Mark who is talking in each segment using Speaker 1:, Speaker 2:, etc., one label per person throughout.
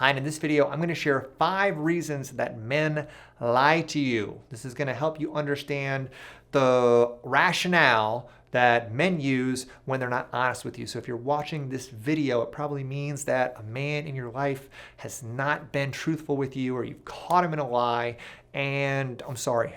Speaker 1: Hi, and in this video, I'm going to share 5 reasons that men lie to you. This is going to help you understand the rationale that men use when they're not honest with you. So if you're watching this video, it probably means that a man in your life has not been truthful with you, or you've caught him in a lie, and I'm sorry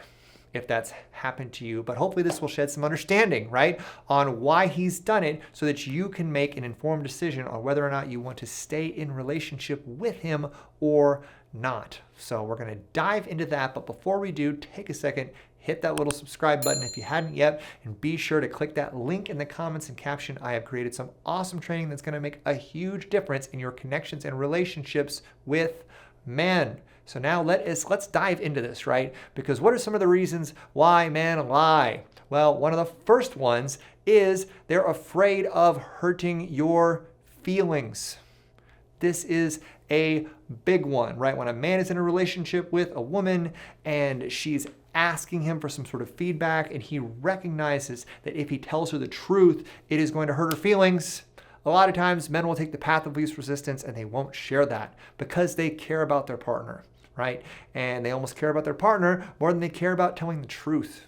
Speaker 1: if that's happened to you, but hopefully this will shed some understanding, right, on why he's done it so that you can make an informed decision on whether or not you want to stay in relationship with him or not. So we're gonna dive into that, but before we do, take a second, hit that little subscribe button if you hadn't yet, and be sure to click that link in the comments and caption. I have created some awesome training that's gonna make a huge difference in your connections and relationships with men. So now let's dive into this, right? Because what are some of the reasons why men lie? Well, one of the first ones is they're afraid of hurting your feelings. This is a big one, right? When a man is in a relationship with a woman and she's asking him for some sort of feedback and he recognizes that if he tells her the truth, it is going to hurt her feelings. A lot of times men will take the path of least resistance and they won't share that because they care about their partner, right? And they almost care about their partner more than they care about telling the truth.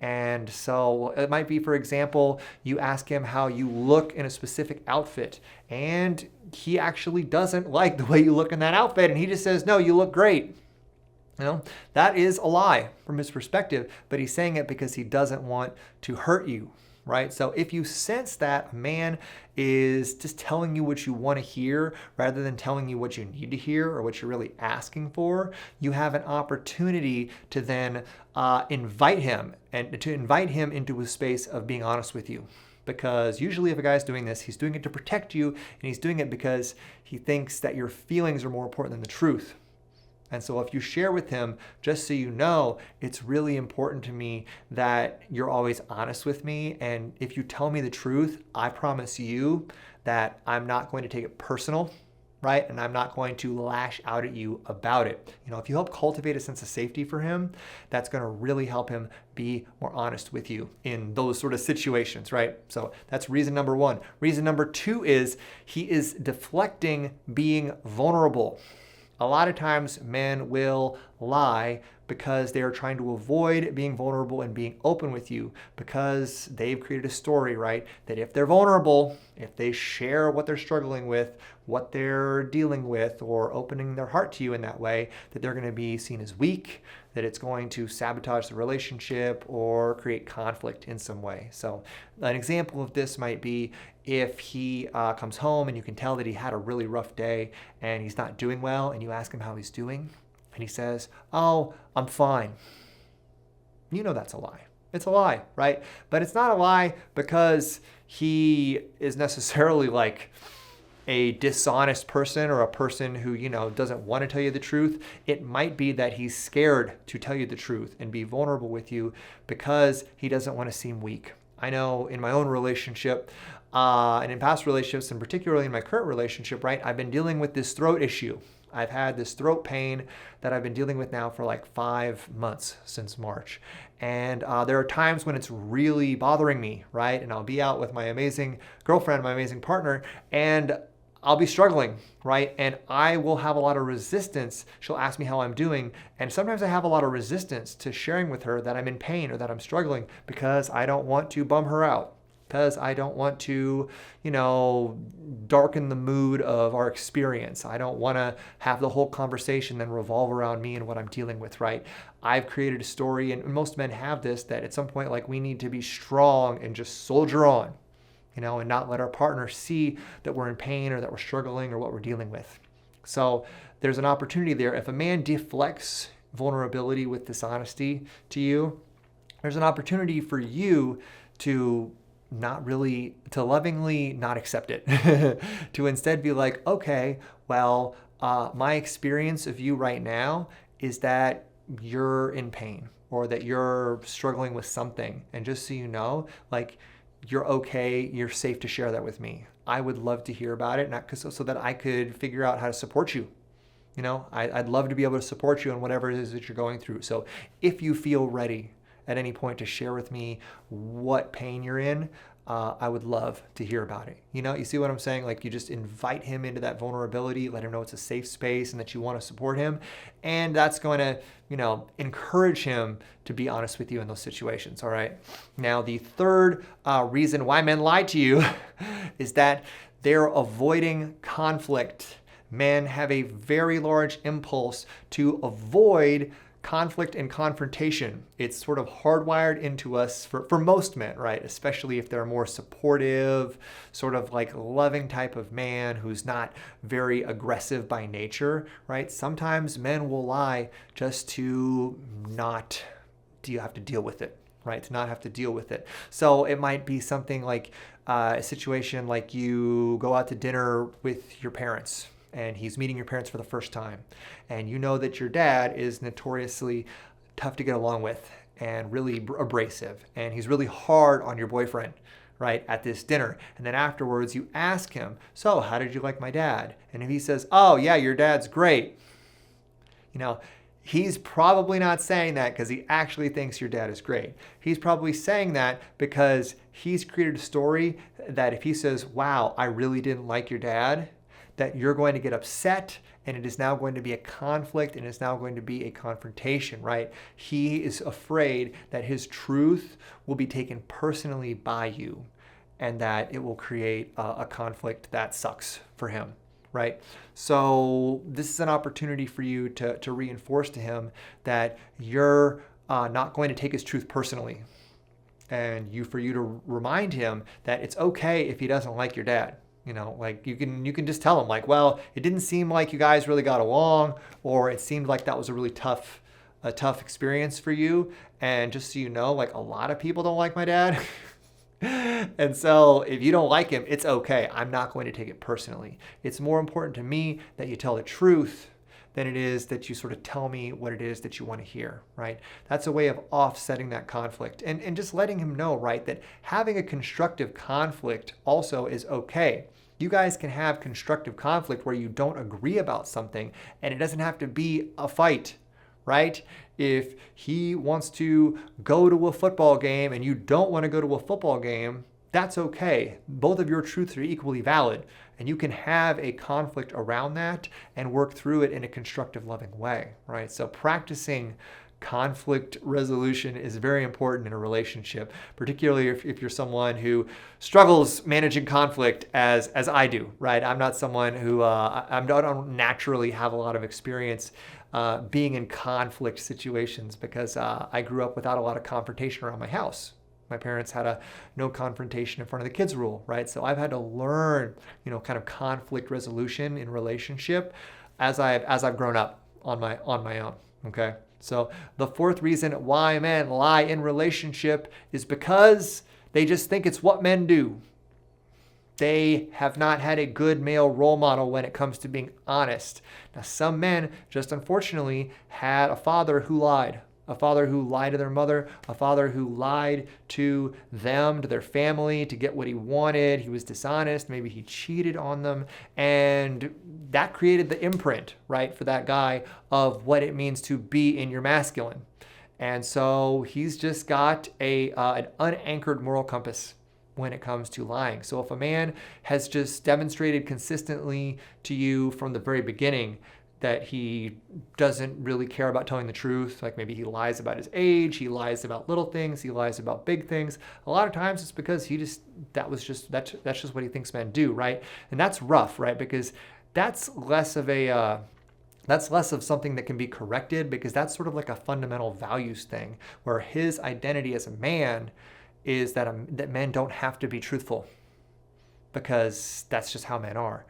Speaker 1: And so it might be, for example, you ask him how you look in a specific outfit and he actually doesn't like the way you look in that outfit and he just says, no, you look great. You know, that is a lie from his perspective, but he's saying it because he doesn't want to hurt you. Right? So if you sense that a man is just telling you what you want to hear rather than telling you what you need to hear or what you're really asking for, you have an opportunity to then invite him into a space of being honest with you. Because usually if a guy's doing this, he's doing it to protect you and he's doing it because he thinks that your feelings are more important than the truth. And so if you share with him, just so you know, it's really important to me that you're always honest with me. And if you tell me the truth, I promise you that I'm not going to take it personal, right? And I'm not going to lash out at you about it. You know, if you help cultivate a sense of safety for him, that's going to really help him be more honest with you in those sort of situations, right? So that's reason number 1. Reason number 2 is he is deflecting being vulnerable. A lot of times men will lie because they are trying to avoid being vulnerable and being open with you because they've created a story, right? That if they're vulnerable, if they share what they're struggling with, what they're dealing with, or opening their heart to you in that way, that they're going to be seen as weak, that it's going to sabotage the relationship or create conflict in some way. So an example of this might be if he comes home and you can tell that he had a really rough day and he's not doing well, and you ask him how he's doing, and he says, oh, I'm fine. You know that's a lie. It's a lie, right? But it's not a lie because he is necessarily like a dishonest person or a person who, you know, doesn't want to tell you the truth. It might be that he's scared to tell you the truth and be vulnerable with you because he doesn't want to seem weak. I know in my own relationship and in past relationships, and particularly in my current relationship, right, I've been dealing with this throat issue. I've had this throat pain that I've been dealing with now for like 5 months since March. And there are times when it's really bothering me, right? And I'll be out with my amazing girlfriend, my amazing partner, and I'll be struggling, right? And I will have a lot of resistance. She'll ask me how I'm doing. And sometimes I have a lot of resistance to sharing with her that I'm in pain or that I'm struggling because I don't want to bum her out. Because I don't want to, you know, darken the mood of our experience. I don't want to have the whole conversation then revolve around me and what I'm dealing with, right? I've created a story, and most men have this, that at some point, like, we need to be strong and just soldier on, you know, and not let our partner see that we're in pain or that we're struggling or what we're dealing with. So there's an opportunity there. If a man deflects vulnerability with dishonesty to you, there's an opportunity for you to lovingly not accept it, to instead be like, okay, well, my experience of you right now is that you're in pain or that you're struggling with something. And just so you know, like, you're okay, you're safe to share that with me. I would love to hear about it, so that I could figure out how to support you. You know, I'd love to be able to support you on whatever it is that you're going through. So if you feel ready at any point to share with me what pain you're in, I would love to hear about it. You see what I'm saying? Like, you just invite him into that vulnerability, let him know it's a safe space and that you want to support him. And that's going to, encourage him to be honest with you in those situations. All right. Now, the third reason why men lie to you is that they're avoiding conflict. Men have a very large impulse to avoid conflict and confrontation. It's sort of hardwired into us for most men, right? Especially if they're a more supportive, sort of like loving type of man who's not very aggressive by nature, right? Sometimes men will lie just to not have to deal with it, right? To not have to deal with it. So it might be something like a situation like you go out to dinner with your parents, and he's meeting your parents for the first time. And you know that your dad is notoriously tough to get along with and really abrasive. And he's really hard on your boyfriend, right, at this dinner. And then afterwards you ask him, so how did you like my dad? And if he says, oh yeah, your dad's great, he's probably not saying that because he actually thinks your dad is great. He's probably saying that because he's created a story that if he says, wow, I really didn't like your dad, that you're going to get upset, and it is now going to be a conflict, and it's now going to be a confrontation, right? He is afraid that his truth will be taken personally by you, and that it will create a conflict that sucks for him, right? So this is an opportunity for you to reinforce to him that you're not going to take his truth personally, and for you to remind him that it's okay if he doesn't like your dad. Like you can just tell him like, well, it didn't seem like you guys really got along, or it seemed like that was a really tough experience for you. And just so you know, like a lot of people don't like my dad. And so if you don't like him, it's okay. I'm not going to take it personally. It's more important to me that you tell the truth than it is that you sort of tell me what it is that you want to hear, right? That's a way of offsetting that conflict and just letting him know, right, that having a constructive conflict also is okay. You guys can have constructive conflict where you don't agree about something, and it doesn't have to be a fight, right? If he wants to go to a football game and you don't want to go to a football game, that's okay. Both of your truths are equally valid, and you can have a conflict around that and work through it in a constructive, loving way, right? So practicing conflict resolution is very important in a relationship, particularly if you're someone who struggles managing conflict as I do, right? I'm not someone who, I don't naturally have a lot of experience being in conflict situations because I grew up without a lot of confrontation around my house. My parents had a no confrontation in front of the kids rule, right? So I've had to learn, kind of conflict resolution in relationship as I've grown up on my own, okay? So the fourth reason why men lie in relationship is because they just think it's what men do. They have not had a good male role model when it comes to being honest. Now, some men just unfortunately had a father who lied. A father who lied to their mother, a father who lied to them, to their family, to get what he wanted. He was dishonest. Maybe he cheated on them. And that created the imprint, right, for that guy of what it means to be in your masculine. And so he's just got an unanchored moral compass when it comes to lying. So if a man has just demonstrated consistently to you from the very beginning that he doesn't really care about telling the truth, like maybe he lies about his age, he lies about little things, he lies about big things. A lot of times it's because that's just what he thinks men do, right? And that's rough, right? Because that's less of something that can be corrected, because that's sort of like a fundamental values thing, where his identity as a man is that men don't have to be truthful, because that's just how men are.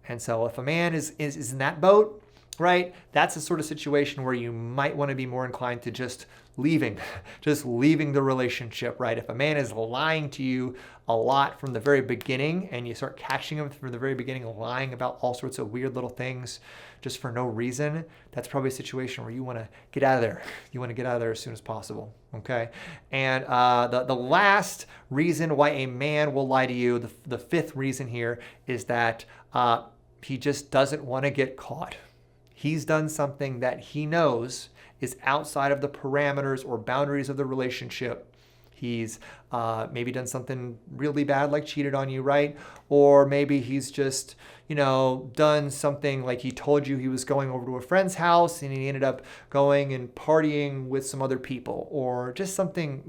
Speaker 1: And so if a man is in that boat, right, that's a sort of situation where you might want to be more inclined to just leaving the relationship, right? If a man is lying to you a lot from the very beginning, and you start catching him from the very beginning lying about all sorts of weird little things just for no reason, that's probably a situation where you want to get out of there. You want to get out of there as soon as possible, okay? And the last reason why a man will lie to you, the fifth reason here, is that he just doesn't want to get caught. He's done something that he knows is outside of the parameters or boundaries of the relationship. he's maybe done something really bad, like cheated on you, right? Or maybe he's just, done something like he told you he was going over to a friend's house and he ended up going and partying with some other people, or just something,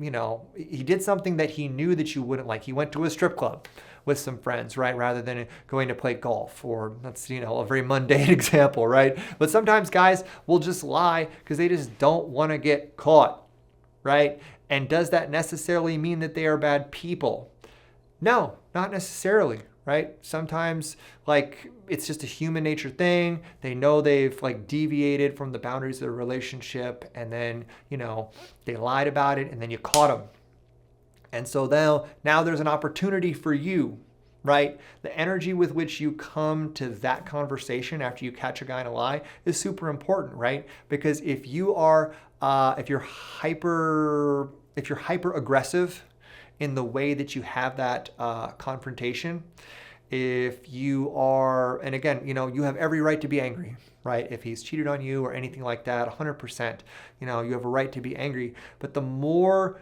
Speaker 1: he did something that he knew that you wouldn't like. He went to a strip club with some friends, right? Rather than going to play golf, or that's, a very mundane example, right? But sometimes guys will just lie because they just don't want to get caught, right? And does that necessarily mean that they are bad people? No, not necessarily, right? Sometimes it's just a human nature thing. They know they've deviated from the boundaries of the relationship, and then, they lied about it, and then you caught them. And so now there's an opportunity for you, right? The energy with which you come to that conversation after you catch a guy in a lie is super important, right? Because if you're hyper aggressive in the way that you have that confrontation, if you are, and again, you have every right to be angry, right? If he's cheated on you or anything like that, 100%, you have a right to be angry. But the more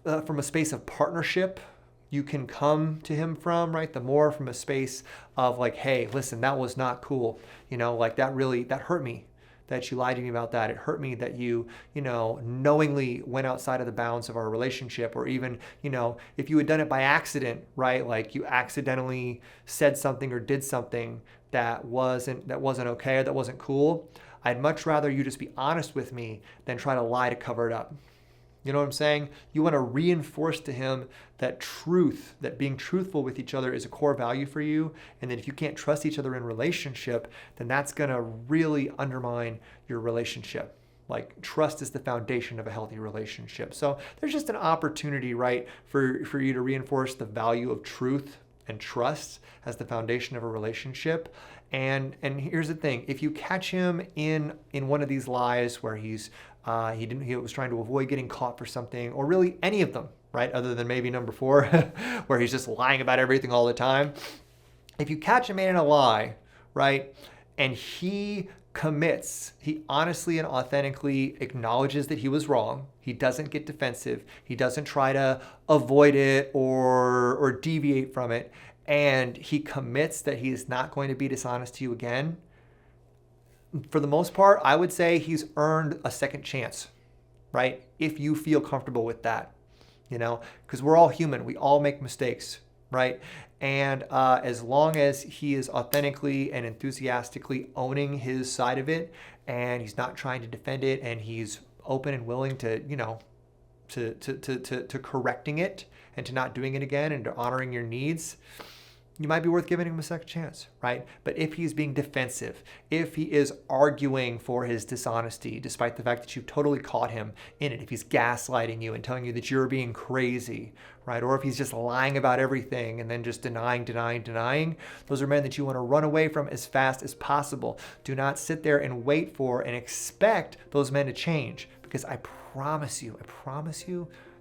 Speaker 1: from a space of partnership you can come to him from, right? The more from a space of hey, listen, that was not cool. That hurt me that you lied to me about that. It hurt me that you knowingly went outside of the bounds of our relationship. Or even, if you had done it by accident, right? You accidentally said something or did something that wasn't okay, or that wasn't cool. I'd much rather you just be honest with me than try to lie to cover it up. You know what I'm saying? You want to reinforce to him that truth, that being truthful with each other is a core value for you. And that if you can't trust each other in relationship, then that's going to really undermine your relationship. Trust is the foundation of a healthy relationship. So there's just an opportunity, right, for you to reinforce the value of truth and trust as the foundation of a relationship. And here's the thing: if you catch him in one of these lies where he was trying to avoid getting caught for something, or really any of them, right, other than maybe number 4, where he's just lying about everything all the time. If you catch him in a lie, right, and he commits, he honestly and authentically acknowledges that he was wrong, he doesn't get defensive, he doesn't try to avoid it or deviate from it, and he commits that he is not going to be dishonest to you again, for the most part, I would say he's earned a second chance, right? If you feel comfortable with that, because we're all human. We all make mistakes, right? And as long as he is authentically and enthusiastically owning his side of it, and he's not trying to defend it, and he's open and willing to, to correcting it and to not doing it again and to honoring your needs, you might be worth giving him a second chance, right? But if he's being defensive, if he is arguing for his dishonesty, despite the fact that you've totally caught him in it, if he's gaslighting you and telling you that you're being crazy, right? Or if he's just lying about everything and then just denying, those are men that you want to run away from as fast as possible. Do not sit there and wait for and expect those men to change, because I promise you,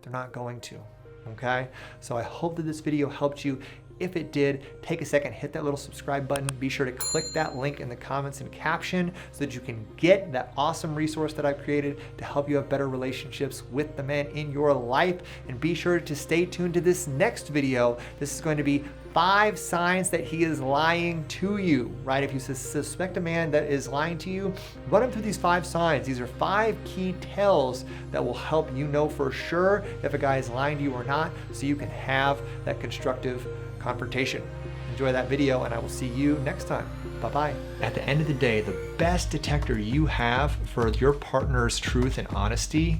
Speaker 1: they're not going to, okay? So I hope that this video helped you. If it did, take a second, hit that little subscribe button. Be sure to click that link in the comments and caption so that you can get that awesome resource that I've created to help you have better relationships with the men in your life. And be sure to stay tuned to this next video. This is going to be 5 signs that he is lying to you, right? If you suspect a man that is lying to you, run him through these 5 signs. These are 5 key tells that will help you know for sure if a guy is lying to you or not, so you can have that constructive confrontation. Enjoy that video, and I will see you next time. Bye-bye. At the end of the day, the best detector you have for your partner's truth and honesty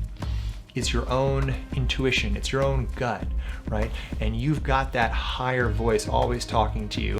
Speaker 1: is your own intuition. It's your own gut, right? And you've got that higher voice always talking to you.